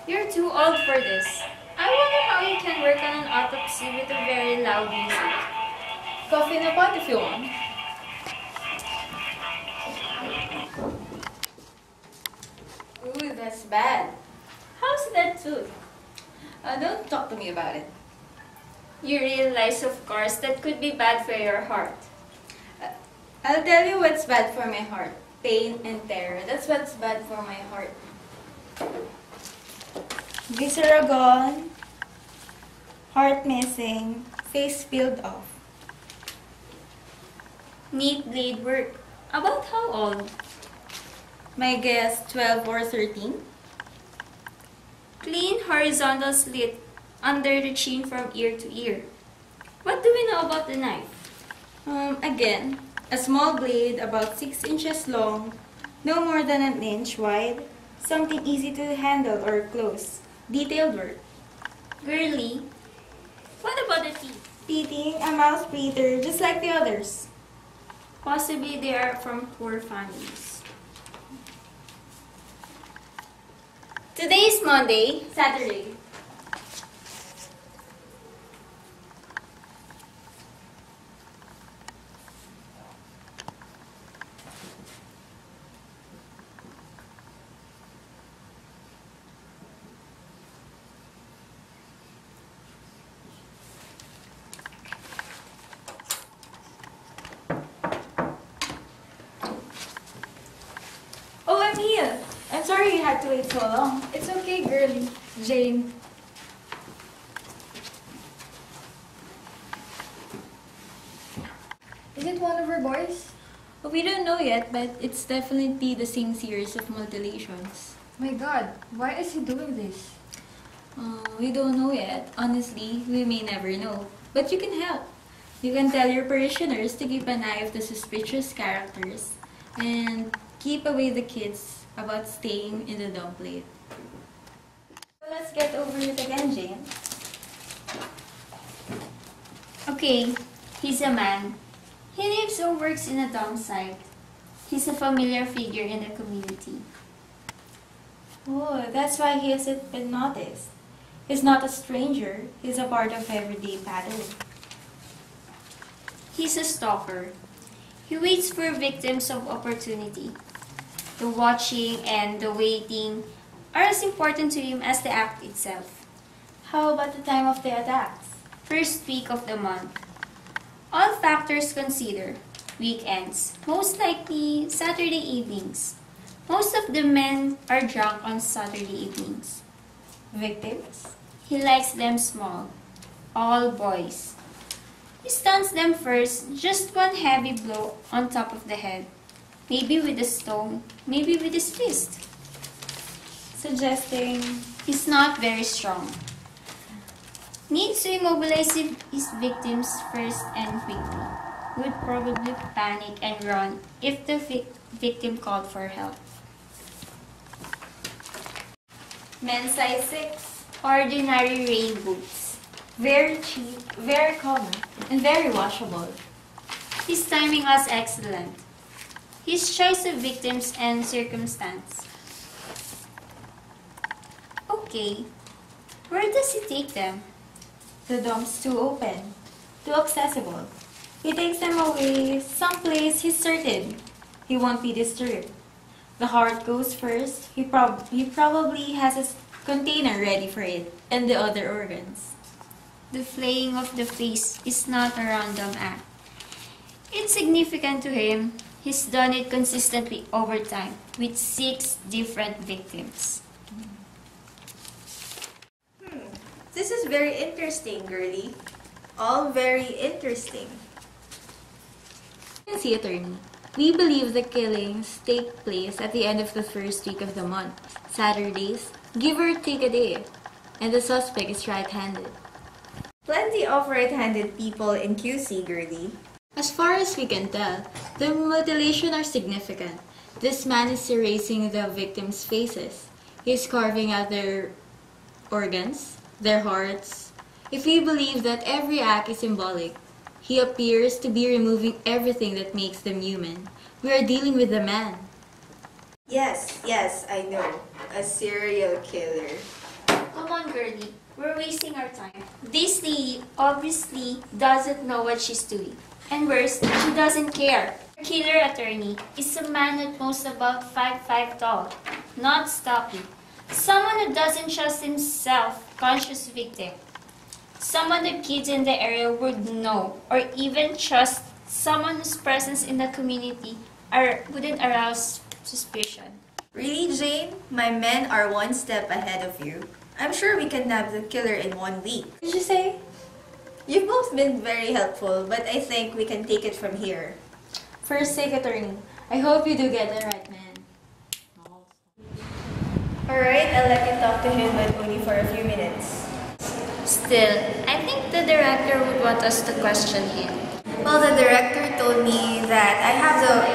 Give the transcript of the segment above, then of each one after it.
You're too old for this. I wonder how you can work on an autopsy with a very loud music. Coffee in a pot if you want. Ooh, that's bad. How's that tooth? Don't talk to me about it. You realize, of course, that could be bad for your heart. I'll tell you what's bad for my heart. Pain and terror. That's what's bad for my heart. Viscera gone. Heart missing. Face peeled off. Neat blade work. About how old? My guess, 12 or 13. Clean horizontal slit under the chin from ear to ear. What do we know about the knife? Again, a small blade about 6 inches long, no more than an inch wide, something easy to handle or close. Detailed work. Girly. What about the teeth? Eating a mouse breather just like the others. Possibly they are from poor families. Today is Monday, Saturday. Oh, I'm here. I'm sorry you had to wait so long. It's okay, girlie. Jane. Is it one of her boys? Well, we don't know yet, but it's definitely the same series of mutilations. My God, why is he doing this? We don't know yet. Honestly, we may never know. But you can help. You can tell your parishioners to keep an eye of the suspicious characters and keep away the kids about staying in the dump plate. So let's get over it again, Jane. Okay, he's a man. He lives or works in a dump site. He's a familiar figure in the community. Oh, that's why he hasn't been noticed. He's not a stranger. He's a part of everyday pattern. He's a stalker. He waits for victims of opportunity. The watching and the waiting are as important to him as the act itself. How about the time of the attacks? First week of the month. All factors considered. Weekends. Most likely Saturday evenings. Most of the men are drunk on Saturday evenings. Victims? He likes them small. All boys. He stuns them first, just one heavy blow on top of the head. Maybe with a stone, maybe with his fist. Suggesting He's not very strong. Needs to immobilize his victims first and quickly. Would probably panic and run if the victim called for help. men's size 6. Ordinary rain boots. Very cheap, very common, and very washable. His timing was excellent. His choice of victims and circumstance. Okay, where does he take them? The dump's too open, too accessible. He takes them away someplace he's certain he won't be disturbed. The heart goes first. He probably has a container ready for it, and the other organs. The flaying of the face is not a random act. It's significant to him. He's done it consistently over time with 6 different victims. This is very interesting, girlie. All very interesting. Agency attorney, we believe the killings take place at the end of the first week of the month, Saturdays, give or take a day, and the suspect is right-handed. Plenty of right-handed people in QC, girlie. As far as we can tell, the mutilations are significant. This man is erasing the victims' faces. He's carving out their organs, their hearts. If we believe that every act is symbolic, he appears to be removing everything that makes them human. We are dealing with a man. Yes, I know. A serial killer. on, girlie. We're wasting our time. This lady obviously doesn't know what she's doing. And worse, she doesn't care. The killer attorney is a man at most about 5'5" tall, not stocky. Someone who doesn't trust himself, conscious victim. Someone the kids in the area would know or even trust. Someone whose presence in the community wouldn't arouse suspicion. Really, Jane? My men are one step ahead of you. I'm sure we can nab the killer in 1 week. What did you say? You've both been very helpful, but I think we can take it from here. First, sake, attorney. I hope you do get the right man. Alright, I'll let you talk to him, but only for a few minutes. Still, I think the director would want us to question him. Well, the director told me that I have the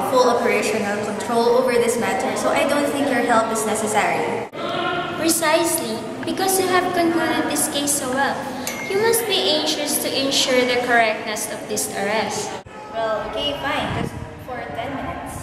full operational control over this matter, so I don't think your help is necessary. Precisely, because you have concluded this case so well. You must be anxious to ensure the correctness of this arrest. Well, okay, fine. Just for 10 minutes.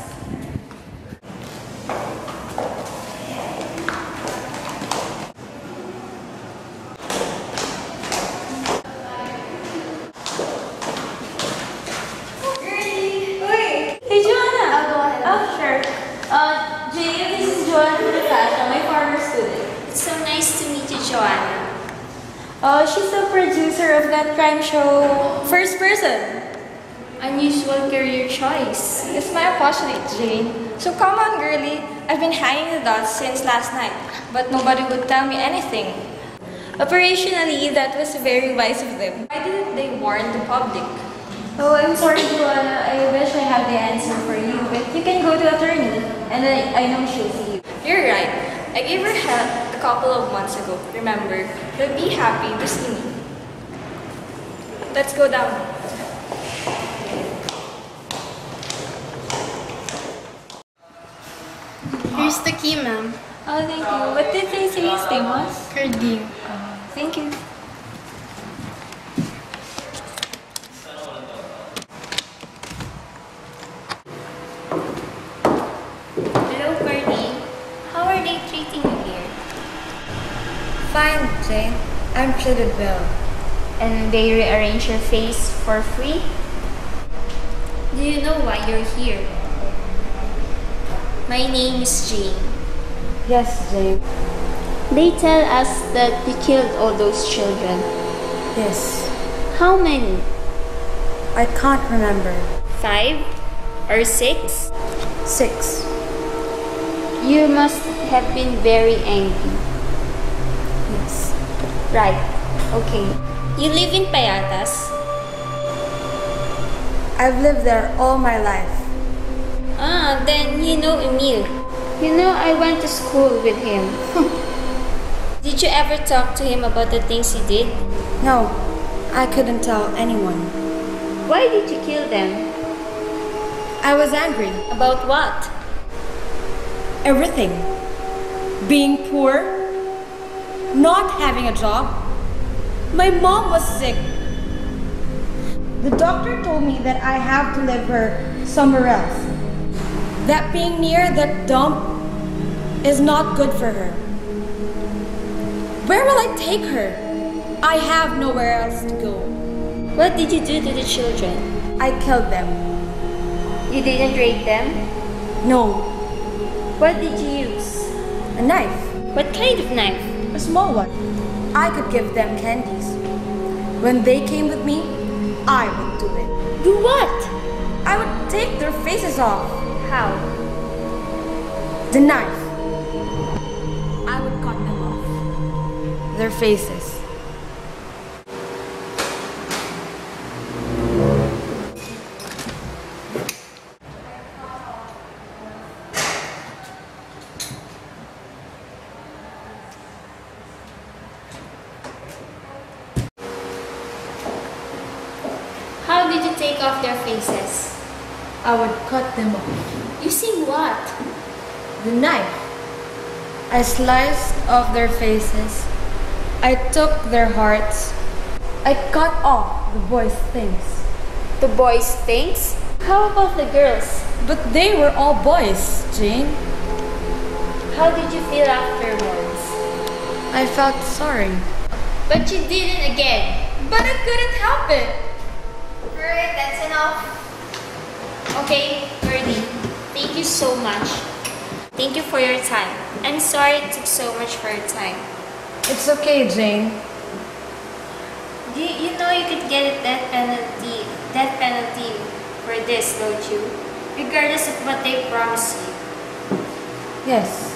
Hey, Joanna! I'll go ahead. Oh, sure. Jane, this is Joanna Natasha, my former student. It's so nice to meet you, Joanna. She's the producer of that crime show, First Person. Unusual career choice. It's my opportunity, Jane. So come on, girlie. I've been hanging the dots since last night, but nobody would tell me anything. Operationally, that was very wise of them. Why didn't they warn the public? Oh, I'm sorry, Joanna. I wish I had the answer for you, but you can go to attorney, and I know she'll see you. You're right. I gave her help a couple of months ago. Remember, you'll be happy to see me. Let's go down. Here's the key, ma'am. Oh, thank you. What did they say his name was? Cardi. Thank you. Hello, Cardi. How are they treating you here? Fine, Jane. I'm treated well. And they rearrange your face for free? Do you know why you're here? My name is Jane. Yes, Jane. They tell us that you killed all those children. Yes. How many? I can't remember. 5 or 6? 6. You must have been very angry. Yes. Right. Okay. You live in Payatas? I've lived there all my life. Ah, then you know Emil. You know, I went to school with him. Did you ever talk to him about the things he did? No, I couldn't tell anyone. Why did you kill them? I was angry. About what? Everything. Being poor, not having a job. My mom was sick. The doctor told me that I have to live her somewhere else. That being near that dump is not good for her. Where will I take her? I have nowhere else to go. What did you do to the children? I killed them. You didn't rape them? No, What did you use? a knife. What kind of knife? A small one. I could give them candies. When they came with me, I would do it. Do what? I would take their faces off. How? The knife. I would cut them off. Their faces. How did you take off their faces? I would cut them off. Using what? The knife. I sliced off their faces. I took their hearts. I cut off the boys' things. The boys' things? How about the girls? But they were all boys, Jane. How did you feel afterwards? I felt sorry. But you didn't again. But I couldn't help it. Alright, that's enough. Okay, Birdie, thank you so much. Thank you for your time. I'm sorry it took so much for your time. It's okay, Jane. You know you could get a death penalty for this, don't you? Regardless of what they promise you. Yes.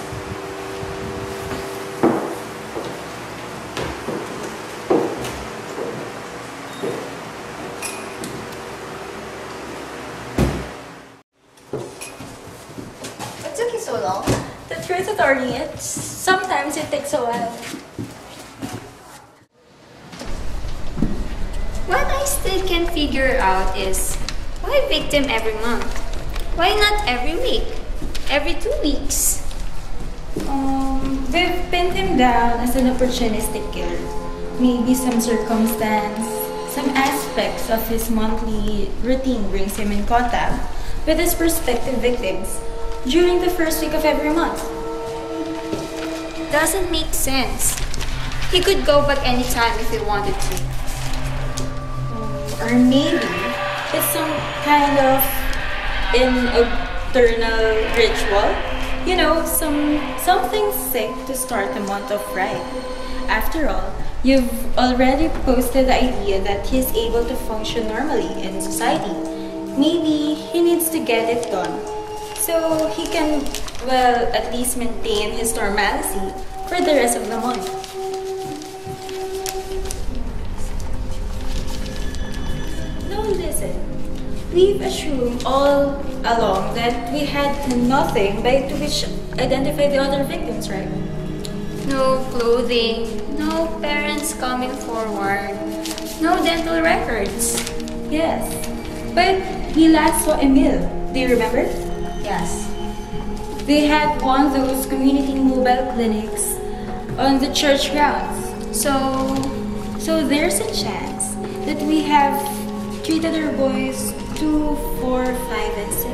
What took you so long? The truth, attorney, sometimes it takes a while. What I still can't figure out is, why victim every month? Why not every week? Every 2 weeks? They've pinned him down as an opportunistic killer. Maybe some circumstance, some aspects of his monthly routine brings him in contact with his prospective victims during the first week of every month. Doesn't make sense. He could go back anytime if he wanted to. Or maybe it's some kind of nocturnal ritual. You know, something sick to start the month off right. After all, you've already posted the idea that he's able to function normally in society. Maybe he needs to get it done so he can, well, at least maintain his normalcy for the rest of the month. No, listen. We've assumed all along that we had nothing by to which identify the other victims, right? No clothing, no parents coming forward, no dental records. Yes. But we last saw Emil. Do you remember? Yes. They had one of those community mobile clinics on the church grounds. So there's a chance that we have treated our boys 2, 4, 5, and 6.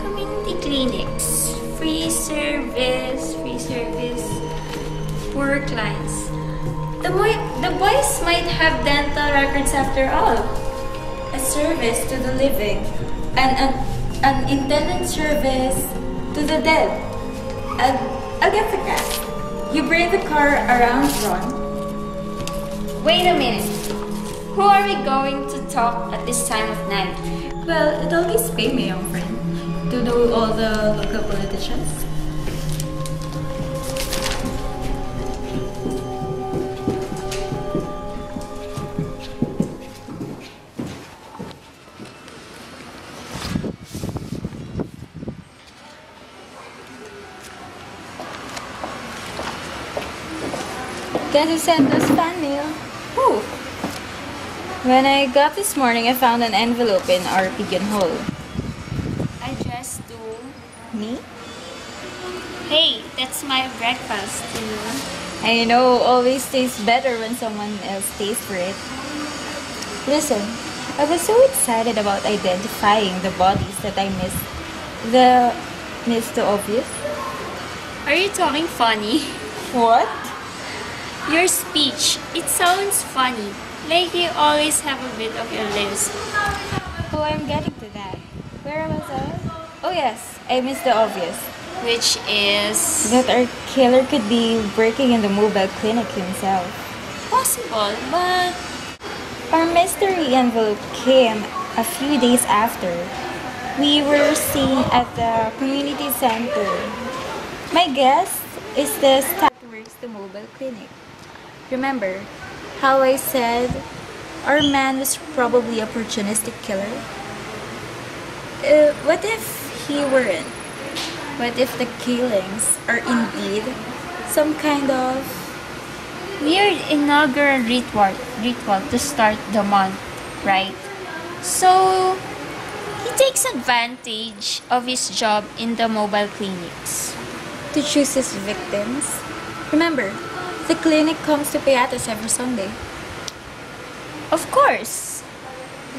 Community clinics, free service, poor clients. The boys might have dental records after all. A service to the living, an intended service to the dead. I'll get the cat. You bring the car around, Ron. Wait a minute. Who are we going to talk at this time of night? Well, it always pay me, young friend, to know all the local politicians. Guess who sent us fan mail? Who? When I got this morning, I found an envelope in our pigeonhole. Addressed to... Me? Hey, that's my breakfast. I know, always tastes better when someone else tastes for it. Listen, I was so excited about identifying the bodies that I missed the obvious. Are you talking funny? What? Your speech, it sounds funny. Like you always have a bit of your lips. Oh, I'm getting to that. Where was I? Oh yes, I missed the obvious. Which is... That our killer could be working in the mobile clinic himself. possible, but... Our mystery envelope came a few days after we were seen at the community center. My guess is the staff who works the mobile clinic. Remember how I said our man was probably a opportunistic killer? What if he weren't? What if the killings are indeed some kind of weird inaugural ritual to start the month, right? So, he takes advantage of his job in the mobile clinics. to choose his victims? Remember, the clinic comes to Payatas every Sunday. Of course,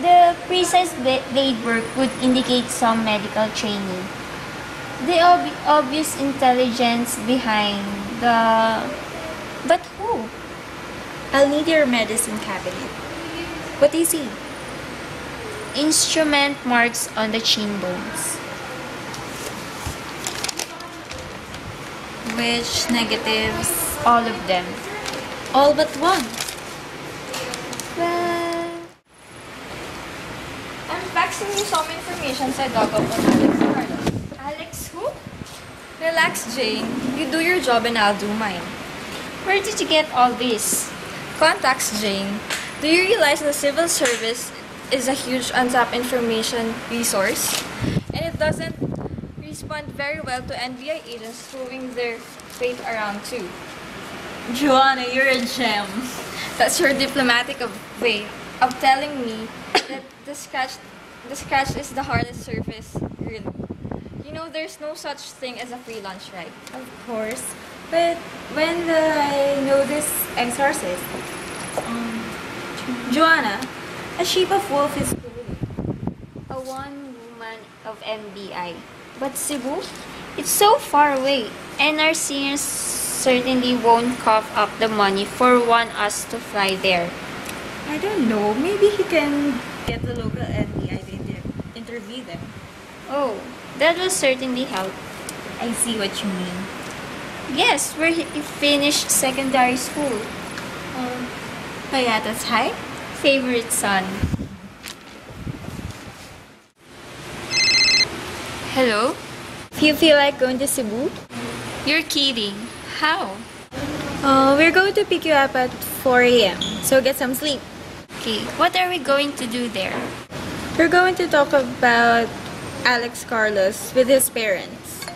the precise blade work would indicate some medical training. The obvious intelligence behind the But who? I'll need your medicine cabinet. What do you see? Instrument marks on the chin bones. Which negatives? All of them. All but one. Well, I'm faxing you some information sa dog up on Alex Carlos. Alex who? Relax, Jane. You do your job and I'll do mine. Where did you get all this? Contacts, Jane. Do you realize the civil service is a huge untapped information resource? And it doesn't respond very well to NBI agents throwing their weight around too. Joanna, you're a gem. That's your diplomatic way of telling me that the scratch is the hardest surface, really. You know, there's no such thing as a free lunch, right? Of course. But when I know this exorcist, Joanna, a sheep of wolf is cool. A one woman of MBI. But Cebu? It's so far away, and our seniors certainly won't cough up the money for us to fly there. I don't know. Maybe he can get the local NBI to interview them. Oh, that will certainly help. I see what you mean. Yes, where he finished secondary school. Payatas High? Favorite son. Hello? You feel like going to Cebu? You're kidding. How? We're going to pick you up at 4 a.m. So get some sleep. Okay, what are we going to do there? We're going to talk about Alex Carlos with his parents.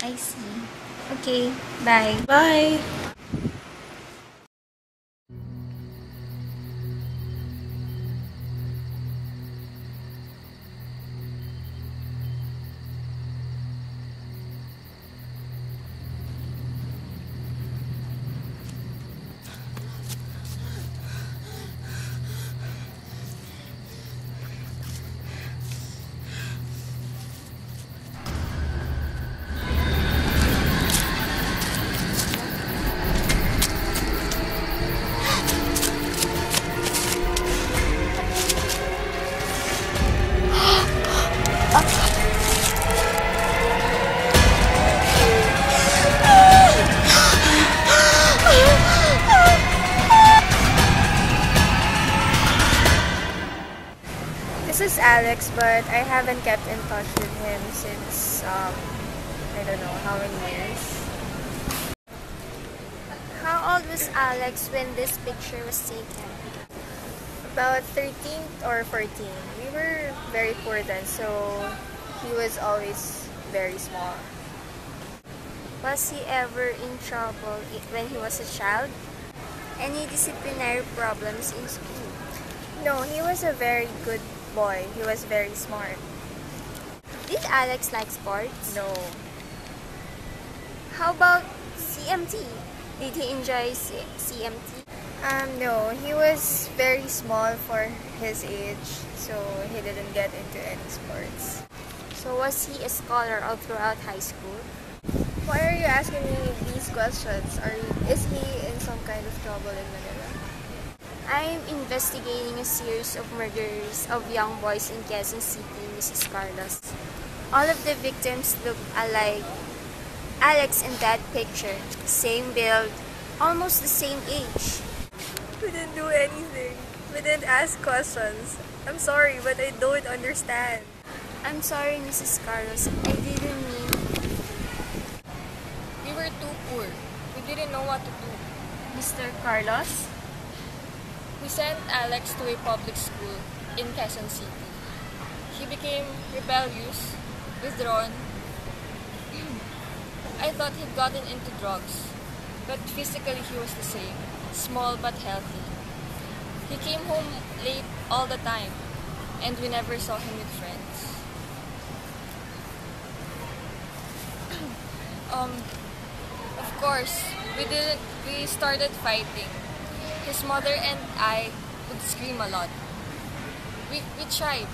I see. Okay, bye. Bye. This is Alex, but I haven't kept in touch with him since, I don't know how many years. How old was Alex when this picture was taken? About 13 or 14. We were very poor then, so he was always very small. Was he ever in trouble when he was a child? Any disciplinary problems in school? No, he was a very good boy. He was very smart. Did Alex like sports? No. How about CMT? Did he enjoy CMT? No, he was very small for his age, so he didn't get into any sports. So was he a scholar all throughout high school? Why are you asking me these questions? Is he in some kind of trouble in Manila? I'm investigating a series of murders of young boys in Quezon City, Mrs. Carlos. All of the victims look alike. Alex in that picture, same build, almost the same age. We didn't do anything. We didn't ask questions. I'm sorry, but I don't understand. I'm sorry, Mrs. Carlos. I didn't mean... We were too poor. We didn't know what to do. Mr. Carlos? We sent Alex to a public school in Quezon City. He became rebellious, withdrawn. I thought he'd gotten into drugs, but physically he was the same, small but healthy. He came home late all the time, and we never saw him with friends. Of course, we started fighting. His mother and I would scream a lot. We tried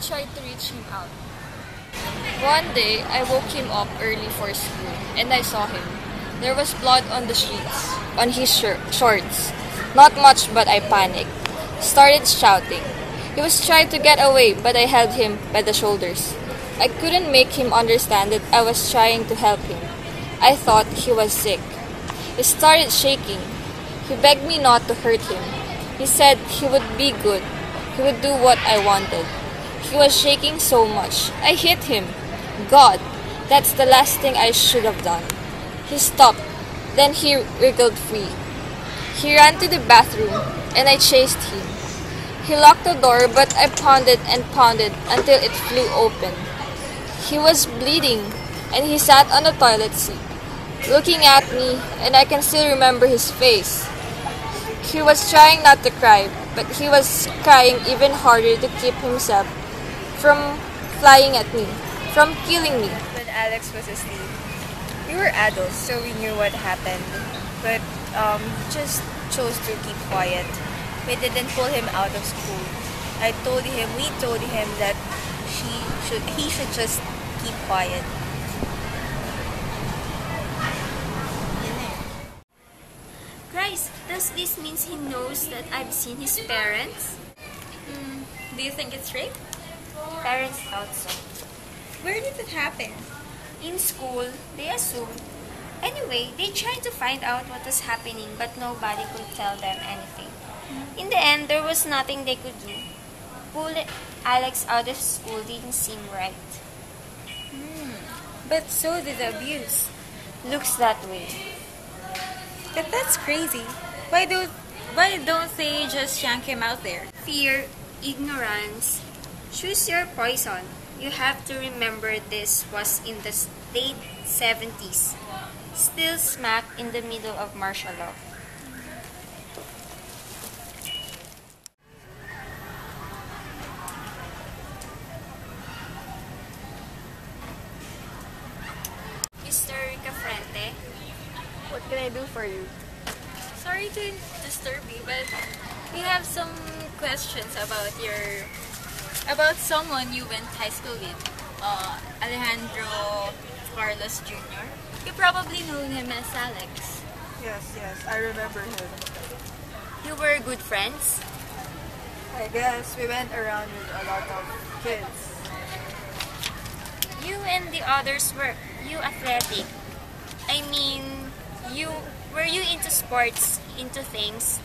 to reach him out. One day, I woke him up early for school, and I saw him. There was blood on the sheets, on his shorts. Not much, but I panicked. Started shouting. He was trying to get away, but I held him by the shoulders. I couldn't make him understand that I was trying to help him. I thought he was sick. He started shaking. He begged me not to hurt him. He said he would be good. He would do what I wanted. He was shaking so much. I hit him. God, that's the last thing I should have done. He stopped. Then he wriggled free. He ran to the bathroom, and I chased him. He locked the door, but I pounded and pounded until it flew open. He was bleeding, and he sat on the toilet seat, looking at me, and I can still remember his face. He was trying not to cry, but he was crying even harder to keep himself from flying at me, from killing me. When Alex was asleep, we were adults, so we knew what happened. But we just chose to keep quiet. We didn't pull him out of school. We told him that he should just keep quiet. Christ, does this mean he knows that I've seen his parents? Do you think it's rape? Parents thought so. Where did it happen? In school, they assumed. Anyway, they tried to find out what was happening, but nobody could tell them anything. In the end, there was nothing they could do. Pulling Alex out of school didn't seem right. But so did the abuse. Looks that way. But that's crazy. Why don't they just yank him out there? Fear, ignorance. Choose your poison. You have to remember this was in the late 70s. Still smack in the middle of martial law. Mr. Cafrente, What can I do for you? Sorry to disturb you, but we have some questions about someone you went high school with, Alejandro Carlos Jr. You probably know him as Alex. Yes, I remember him. you were good friends? I guess we went around with a lot of kids. You and the others were you athletic? I mean, were you into sports, into things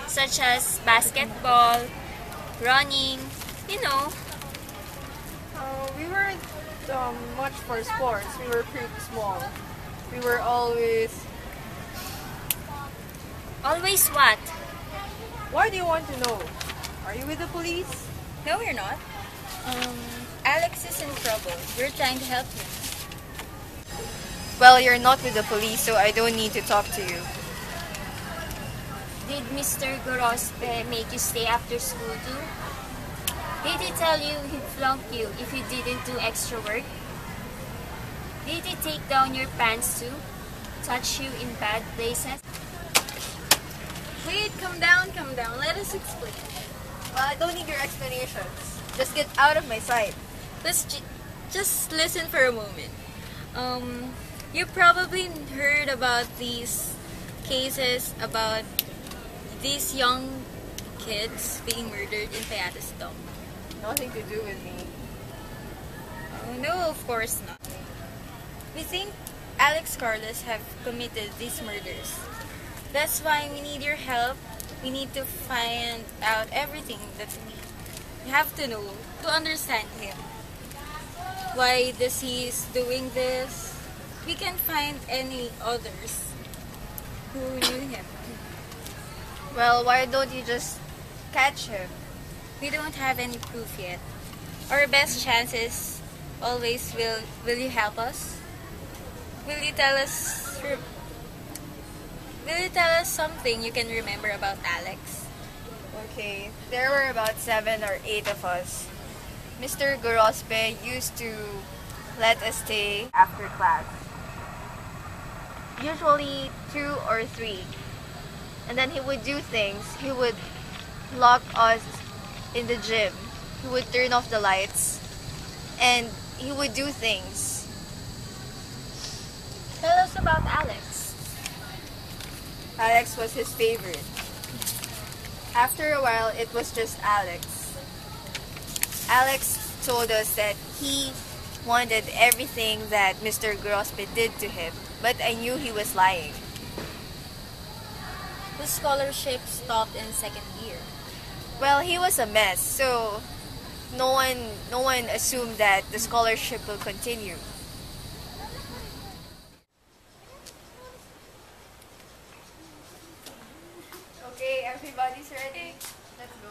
such as basketball, running, you know? We weren't much for sports. We were pretty small. We were always... Always what? Why do you want to know? Are you with the police? No, we're not. Alex is in trouble. We're trying to help him. Well, you're not with the police, so I don't need to talk to you. Did Mr. Gorospe make you stay after school too? Did he tell you he'd flunk you if you didn't do extra work? Did he take down your pants too? Touch you in bad places? Wait, come down. Let us explain. Well, I don't need your explanations. Just get out of my sight. Let's just listen for a moment. You probably heard about these cases about these young kids being murdered in Payatas Dome. Nothing to do with me. Oh, no, of course not. We think Alex Carlos have committed these murders. That's why we need your help. We need to find out everything that we have to know to understand him. Why does he is doing this? We can find any others who knew him. Well, why don't you just catch him? We don't have any proof yet. Our best chances always will you help us? Will you tell us something you can remember about Alex? Okay, there were about 7 or 8 of us. Mr. Gorospe used to let us stay after class. Usually 2 or 3. And then he would do things. He would lock us in the gym. He would turn off the lights. And he would do things. Tell us about Alex. Alex was his favorite. After a while, it was just Alex. Alex told us that he wanted everything that Mr. Grosby did to him, but I knew he was lying. The scholarship stopped in second year. Well, he was a mess, so no one assumed that the scholarship will continue. Okay, everybody's ready. Let's go.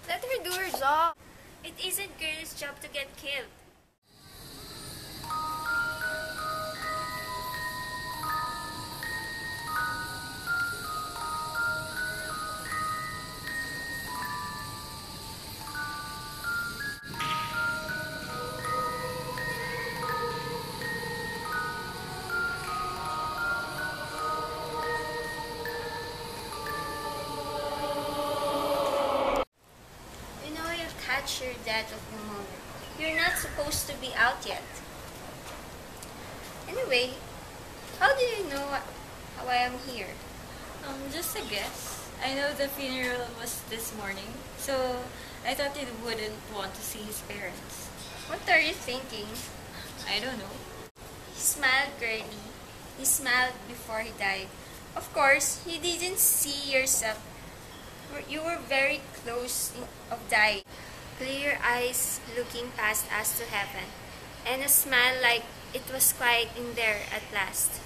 Let her do her job. It isn't girl's job to get killed. You know you'll catch your death of pneumonia. You're not supposed to be out yet. Anyway, how do you know why I'm here? Just a guess. I know the funeral was this morning, so I thought you wouldn't want to see his parents. What are you thinking? I don't know. He smiled, Gertie. He smiled before he died. Of course, you didn't see yourself. You were very close of dying. Clear eyes looking past us to heaven, and a smile like it was quiet in there at last.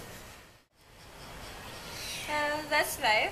That's life.